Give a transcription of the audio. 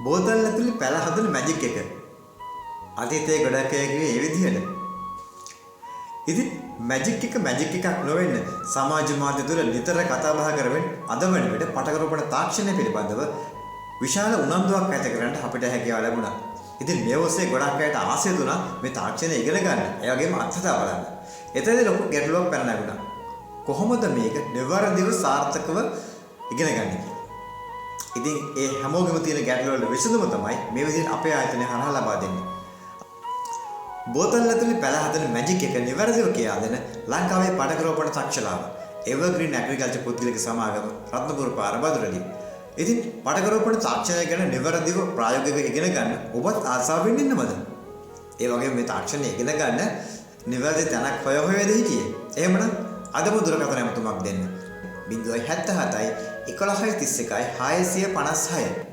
බෝතල් ඇතුලේ පැල හදන මැජික් එක. අතීතයේ ගොඩක් අය කිව්වේ ඒ විදිහට. ඉතින් මැජික් එකක් නොවෙන්න සමාජ මාධ්‍ය තුළ නිතර කතා බහ කරමින් අද වන විට පටකරපණ තාක්ෂණය පිළිබඳව විශාල උනන්දුවක් ඇති කරන්න අපිට හැකියාව ලැබුණා. ඉතින් මේ ඔස්සේ ගොඩක් අයට ආසය දුණා මේ තාක්ෂණය ඉගෙන ගන්න. ඒ වගේම අත්හදා බලන්න. එතනදී ලොකු ගැටලුවක් පැන නැගුණා. කොහොමද මේක නිවැරදිව සාර්ථකව ඉගෙන ගන්න කියලා. ඉතින් ඒ හැමෝගෙම තියෙන ගැටලුව වල විසඳුම තමයි මේ විදිහට අපේ ආයතනය හරහා ලබා දෙන්නේ. බෝතල් ඇතුලේ පැල හදන මැජික් එක නිවැරදිව කියා දෙන ලංකාවේ පටකරෝපණ තාක්ෂලාව එවර්ග්‍රීන් ඇග්‍රිකල්චර් පුද්ගලික සමාගම රත්නපුර පාර බදුරදී. ඉතින් පටකරෝපණ තාක්ෂණය ගැන නිවැරදිව ප්‍රායෝගිකව ඉගෙන ගන්න ඔබත් ආසාවෙන් ඉන්නවද? ඒ වගේම මේ තාක්ෂණය ඉගෙන ගන්න නිවැරදි තැනක් හොය හිටියේ. එහෙමනම් අදම දුරකථන ඇමතුමක් දෙන්න. 077 11 31 656